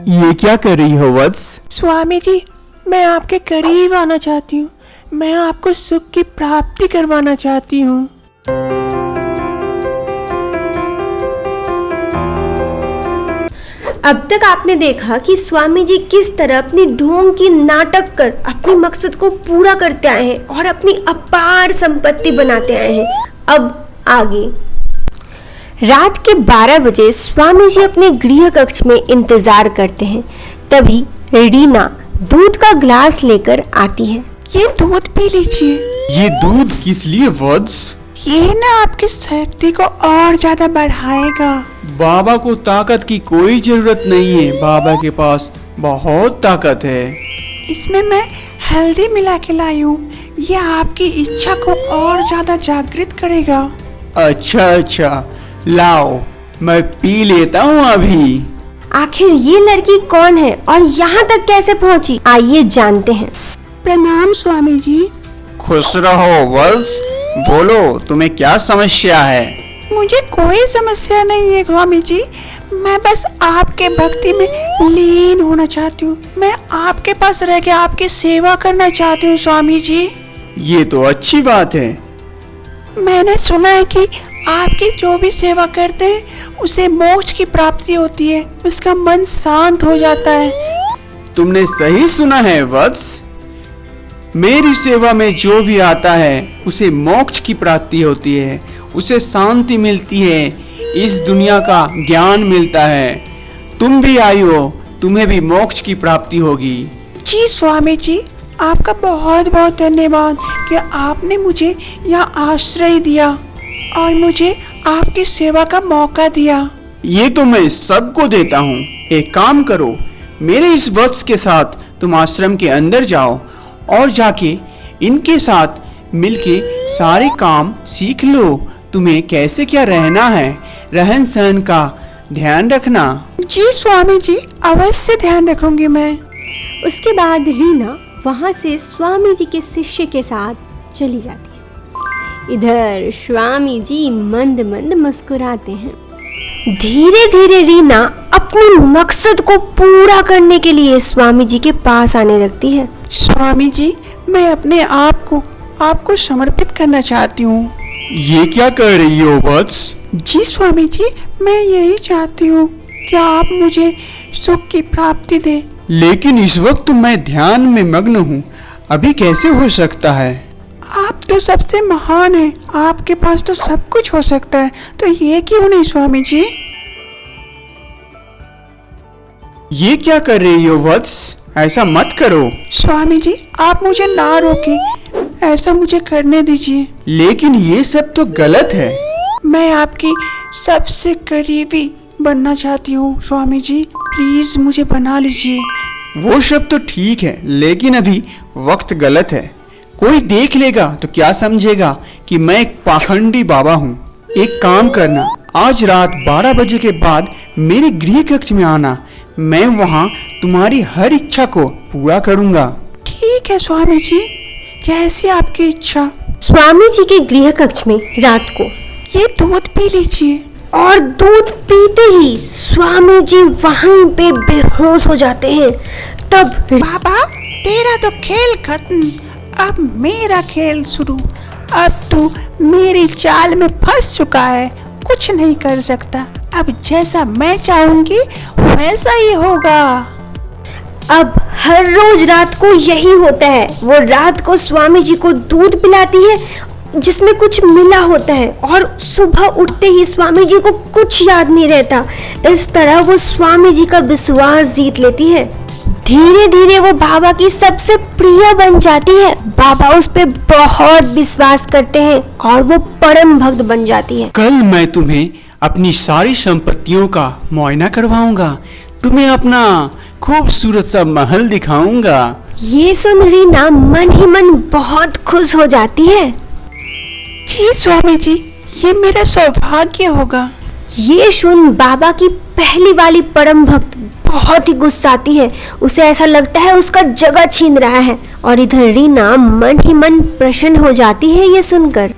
ये क्या कर रही हो वत्स? स्वामी जी, मैं आपके करीब आना चाहती हूँ। मैं आपको सुख की प्राप्ति करवाना चाहती हूँ। अब तक आपने देखा कि स्वामी जी किस तरह अपनी ढोंग की नाटक कर अपनी मकसद को पूरा करते आए हैं और अपनी अपार संपत्ति बनाते आए हैं। अब आगे रात के 12 बजे स्वामी जी अपने गृह कक्ष में इंतजार करते हैं। तभी रीना दूध का ग्लास लेकर आती है। ये दूध पी लीजिए। ये दूध किस लिए वत्स? ये ना आपकी शक्ति को और ज्यादा बढ़ाएगा। बाबा को ताकत की कोई जरूरत नहीं है, बाबा के पास बहुत ताकत है। इसमें मैं हल्दी मिला के लाई हूँ। ये आपकी इच्छा को और ज्यादा जागृत करेगा। अच्छा, लाओ मैं पी लेता हूँ अभी। आखिर ये लड़की कौन है और यहाँ तक कैसे पहुँची, आइए जानते हैं। प्रणाम स्वामी जी। खुश रहो वत्स, बोलो तुम्हें क्या समस्या है? मुझे कोई समस्या नहीं है स्वामी जी। मैं बस आपके भक्ति में लीन होना चाहती हूँ। मैं आपके पास रह के आपकी सेवा करना चाहती हूँ स्वामी जी। ये तो अच्छी बात है। मैंने सुना है कि आपकी जो भी सेवा करते हैं उसे मोक्ष की प्राप्ति होती है, उसका मन शांत हो जाता है। तुमने सही सुना है वत्स। मेरी सेवा में जो भी आता है उसे मोक्ष की प्राप्ति होती है, उसे शांति मिलती है, इस दुनिया का ज्ञान मिलता है। तुम भी आई हो, तुम्हें भी मोक्ष की प्राप्ति होगी। जी स्वामी जी, आपका बहुत बहुत धन्यवाद कि आपने मुझे यहाँ आश्रय दिया और मुझे आपकी सेवा का मौका दिया। ये तो मैं सबको देता हूँ। एक काम करो, मेरे इस वत्स के साथ तुम आश्रम के अंदर जाओ और जाके इनके साथ मिलके सारे काम सीख लो। तुम्हें कैसे क्या रहना है, रहन सहन का ध्यान रखना। जी स्वामी जी, अवश्य ध्यान रखूंगी मैं। उसके बाद रीना वहाँ से स्वामी जी के शिष्य के साथ चली जाती है। इधर स्वामी जी मंद मंद मुस्कुराते हैं। धीरे धीरे रीना अपने मकसद को पूरा करने के लिए स्वामी जी के पास आने लगती है। स्वामी जी, मैं अपने आप को आपको समर्पित करना चाहती हूँ। ये क्या कर रही हो वत्स? जी स्वामी जी, मैं यही चाहती हूँ कि आप मुझे सुख की प्राप्ति दें। लेकिन इस वक्त मैं ध्यान में मग्न हूँ, अभी कैसे हो सकता है? आप तो सबसे महान हैं, आपके पास तो सब कुछ हो सकता है, तो ये क्यों नहीं स्वामी जी? ये क्या कर रही हो वत्स? ऐसा मत करो। स्वामी जी, आप मुझे ना रोकें, ऐसा मुझे करने दीजिए। लेकिन ये सब तो गलत है। मैं आपकी सबसे करीबी बनना चाहती हूँ स्वामी जी, प्लीज मुझे बना लीजिए। वो सब तो ठीक है, लेकिन अभी वक्त गलत है। कोई देख लेगा तो क्या समझेगा कि मैं एक पाखंडी बाबा हूँ। एक काम करना, आज रात 12 बजे के बाद मेरे गृह कक्ष में आना। मैं वहाँ तुम्हारी हर इच्छा को पूरा करूँगा। ठीक है स्वामी जी, जैसी आपकी इच्छा। स्वामी जी के गृह कक्ष में रात को ये दूध पी लीजिए। और दूध पीते ही स्वामी जी वहीं पे बेहोश हो जाते हैं। तब बाबा, तेरा तो खेल खत्म, अब मेरा खेल शुरू। अब तू मेरी चाल में फंस चुका है, कुछ नहीं कर सकता। अब जैसा मैं चाहूंगी वैसा ही होगा। अब हर रोज रात को यही होता है। वो रात को स्वामी जी को दूध पिलाती है जिसमें कुछ मिला होता है और सुबह उठते ही स्वामी जी को कुछ याद नहीं रहता। इस तरह वो स्वामी जी का विश्वास जीत लेती है। धीरे धीरे वो बाबा की सबसे प्रिय बन जाती है। बाबा उस पे बहुत विश्वास करते हैं और वो परम भक्त बन जाती है। कल मैं तुम्हें अपनी सारी संपत्तियों का मुआयना करवाऊंगा, तुम्हें अपना खूबसूरत सा महल दिखाऊंगा। ये सुन रीना मन ही मन बहुत खुश हो जाती है। जी स्वामी जी, ये मेरा सौभाग्य होगा। ये सुन बाबा की पहली वाली परम भक्त बहुत ही गुस्साती है। उसे ऐसा लगता है उसका जगह छीन रहा है। और इधर रीना मन ही मन प्रसन्न हो जाती है ये सुनकर।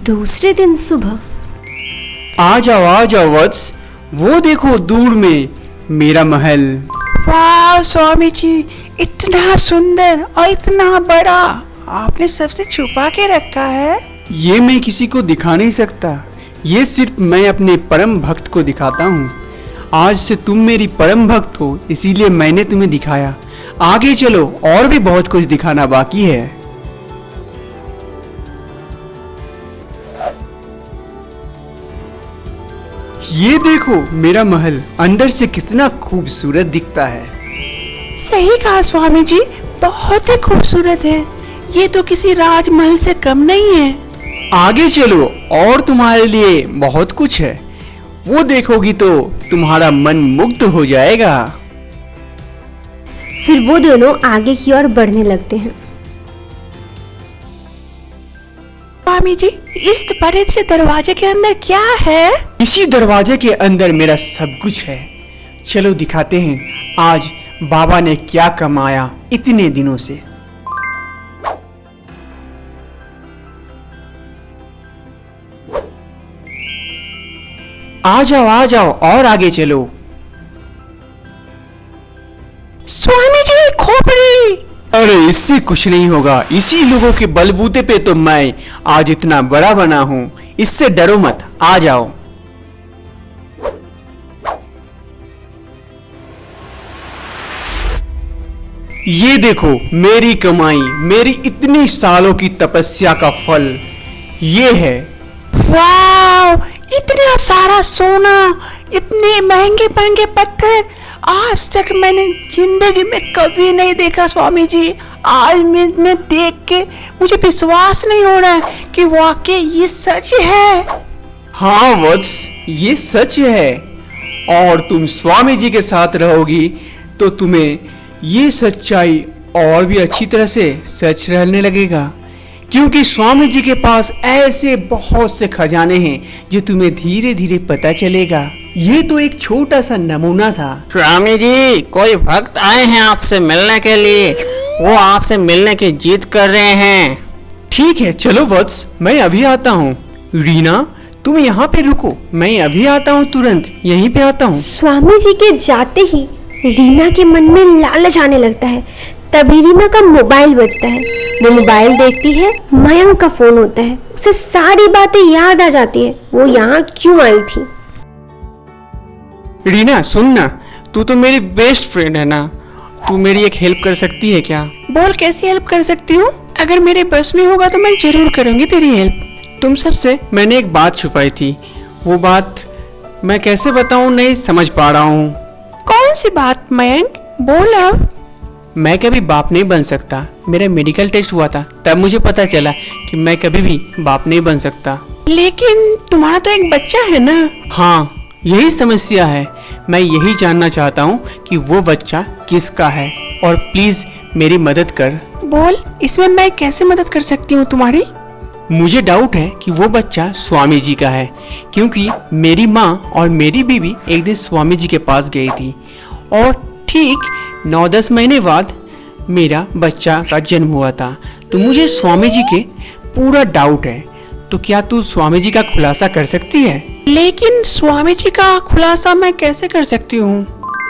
दूसरे दिन सुबह आ जाओ वत्स, वो देखो दूर में मेरा महल। वाह स्वामी जी, इतना सुंदर और इतना बड़ा आपने सबसे छुपा के रखा है। ये मैं किसी को दिखा नहीं सकता, ये सिर्फ मैं अपने परम भक्त को दिखाता हूँ। आज से तुम मेरी परम भक्त हो, इसीलिए मैंने तुम्हें दिखाया। आगे चलो, और भी बहुत कुछ दिखाना बाकी है। ये देखो मेरा महल अंदर से कितना खूबसूरत दिखता है। सही कहा स्वामी जी, बहुत ही खूबसूरत है। ये तो किसी राजमहल से कम नहीं है। आगे चलो, और तुम्हारे लिए बहुत कुछ है। वो देखोगी तो तुम्हारा मन मुग्ध हो जाएगा। फिर वो दोनों आगे की ओर बढ़ने लगते हैं। स्वामी जी, इस बड़े से दरवाजे के अंदर क्या है? इसी दरवाजे के अंदर मेरा सब कुछ है। चलो दिखाते हैं आज बाबा ने क्या कमाया इतने दिनों से। आ जाओ और आगे चलो। स्वामी जी, खोपड़ी। अरे इससे कुछ नहीं होगा, इसी लोगों के बलबूते पे तो मैं आज इतना बड़ा बना हूँ। इससे डरो मत, आ जाओ। ये देखो मेरी कमाई, मेरी इतनी सालों की तपस्या का फल ये है। वाह, इतना सारा सोना, इतने महंगे महंगे पत्थर आज तक मैंने जिंदगी में कभी नहीं देखा स्वामी जी। आज मैं देख के मुझे विश्वास नहीं हो रहा है कि वाकई ये सच है। हाँ वत्स, ये सच है। और तुम स्वामी जी के साथ रहोगी तो तुम्हें ये सच्चाई और भी अच्छी तरह से सच रहने लगेगा, क्योंकि स्वामी जी के पास ऐसे बहुत से खजाने हैं जो तुम्हें धीरे धीरे पता चलेगा। ये तो एक छोटा सा नमूना था। स्वामी जी, कोई भक्त आए हैं आपसे मिलने के लिए। वो आपसे मिलने की जिद कर रहे हैं। ठीक है, चलो वत्स, मैं अभी आता हूँ। रीना, तुम यहाँ पे रुको, मैं अभी आता हूँ, तुरंत यहीं पे आता हूँ। स्वामी जी के जाते ही रीना के मन में लालच आने लगता है। तभी रीना का मोबाइल बजता है। वो मोबाइल देखती है, मयंक का फोन होता है। उसे सारी बातें याद आ जाती है, वो यहाँ क्यों आई थी। रीना सुनना, तू तो मेरी बेस्ट फ्रेंड है ना, तू मेरी एक हेल्प कर सकती है क्या? बोल, कैसी हेल्प कर सकती हूँ? अगर मेरे बस में होगा तो मैं जरूर करूंगी तेरी हेल्प। तुम सबसे मैंने एक बात छुपाई थी, वो बात मैं कैसे बताऊं, नहीं समझ पा रहा हूँ। कौन सी बात मयंक? बोल अब। मैं कभी बाप नहीं बन सकता। मेरा मेडिकल टेस्ट हुआ था, तब मुझे पता चला कि मैं कभी भी बाप नहीं बन सकता। लेकिन तुम्हारा तो एक बच्चा है ना। हाँ, यही समस्या है। मैं यही जानना चाहता हूँ कि वो बच्चा किसका है, और प्लीज मेरी मदद कर। बोल, इसमें मैं कैसे मदद कर सकती हूँ तुम्हारी? मुझे डाउट है कि वो बच्चा स्वामी जी का है, क्योंकि मेरी माँ और मेरी बीवी एक दिन स्वामी जी के पास गई थी और ठीक 9-10 महीने बाद मेरा बच्चा का जन्म हुआ था। तो मुझे स्वामी जी के पूरा डाउट है। तो क्या तू स्वामी जी का खुलासा कर सकती है? लेकिन स्वामी जी का खुलासा मैं कैसे कर सकती हूँ?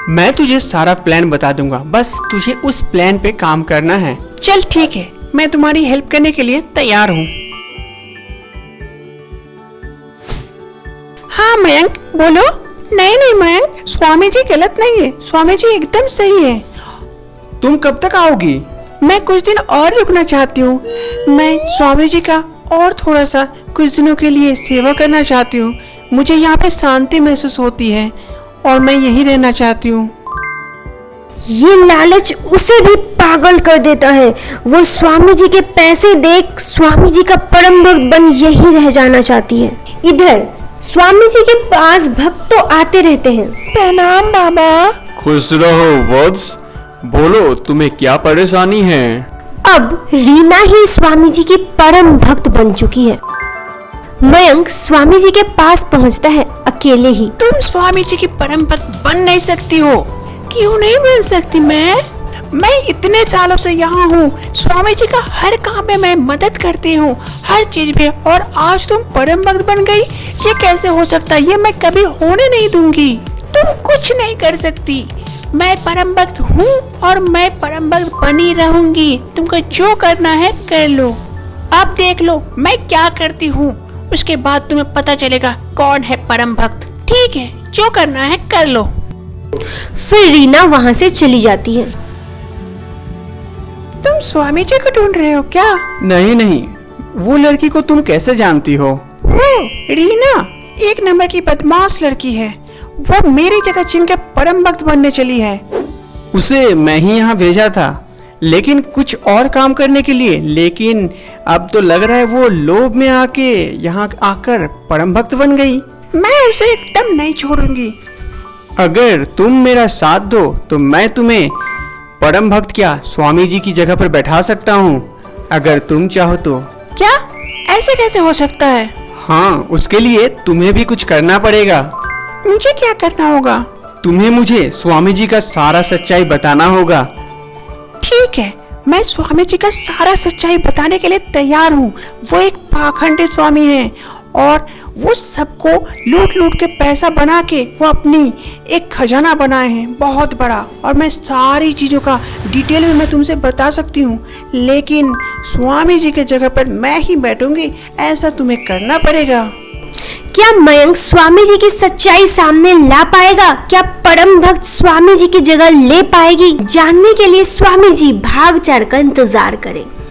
मैं तुझे सारा प्लान बता दूंगा, बस तुझे उस प्लान पे काम करना है। चल ठीक है, मैं तुम्हारी हेल्प करने के लिए तैयार हूँ। हाँ मयंक, बोलो। नहीं मयंक, स्वामी जी गलत नहीं है, स्वामी जी एकदम सही है। तुम कब तक आओगी? मैं कुछ दिन और रुकना चाहती हूँ। मैं स्वामी जी का और थोड़ा सा कुछ दिनों के लिए सेवा करना चाहती हूँ। मुझे यहाँ पे शांति महसूस होती है और मैं यहीं रहना चाहती हूँ। ये लालच उसे भी पागल कर देता है। वो स्वामी जी के पैसे देख स्वामी जी का परम भक्त बन यहीं रह जाना चाहती है। इधर स्वामी जी के पास भक्त तो आते रहते हैं। प्रणाम बाबा। खुश रहो वत्स, बोलो तुम्हें क्या परेशानी है? अब रीना ही स्वामी जी की परम भक्त बन चुकी है। मयंक स्वामी जी के पास पहुंचता है अकेले ही। तुम स्वामी जी की परम भक्त बन नहीं सकती हो। क्यों नहीं बन सकती? मैं इतने सालों से यहाँ हूँ। स्वामी जी का हर काम में मैं मदद करती हूँ, हर चीज में, और आज तुम परम भक्त बन गई। ये कैसे हो सकता है? ये मैं कभी होने नहीं दूंगी। तुम कुछ नहीं कर सकती। मैं परम भक्त हूँ और मैं परम भक्त बनी रहूंगी। तुमको जो करना है कर लो। अब देख लो मैं क्या करती हूँ, उसके बाद तुम्हें पता चलेगा कौन है परम भक्त। ठीक है, जो करना है कर लो। फिर रीना वहाँ से चली जाती है। तुम स्वामी जी को ढूंढ रहे हो क्या? नहीं नहीं, वो लड़की को तुम कैसे जानती हो? वो रीना एक नंबर की बदमाश लड़की है। वो मेरी जगह छीन के परम भक्त बनने चली है। उसे मैं ही यहाँ भेजा था, लेकिन कुछ और काम करने के लिए। लेकिन अब तो लग रहा है वो लोभ में आके यहाँ आकर परम भक्त बन गई। मैं उसे एकदम नहीं छोड़ूंगी। अगर तुम मेरा साथ दो तो मैं तुम्हें परम भक्त क्या स्वामी जी की जगह पर बैठा सकता हूँ, अगर तुम चाहो तो। क्या? ऐसे कैसे हो सकता है? हाँ, उसके लिए तुम्हें भी कुछ करना पड़ेगा। मुझे क्या करना होगा? तुम्हें मुझे स्वामी जी का सारा सच्चाई बताना होगा। ठीक है, मैं स्वामी जी का सारा सच्चाई बताने के लिए तैयार हूँ। वो एक पाखंडी स्वामी है और वो सबको लूट लूट के पैसा बना के वो अपनी एक खजाना बनाए हैं बहुत बड़ा। और मैं सारी चीज़ों का डिटेल में मैं तुमसे बता सकती हूँ, लेकिन स्वामी जी के जगह पर मैं ही बैठूंगी, ऐसा तुम्हें करना पड़ेगा। क्या मयंक स्वामी जी की सच्चाई सामने ला पाएगा? क्या परम भक्त स्वामी जी की जगह ले पाएगी? जानने के लिए स्वामी जी भाग चढ़कर इंतजार करें।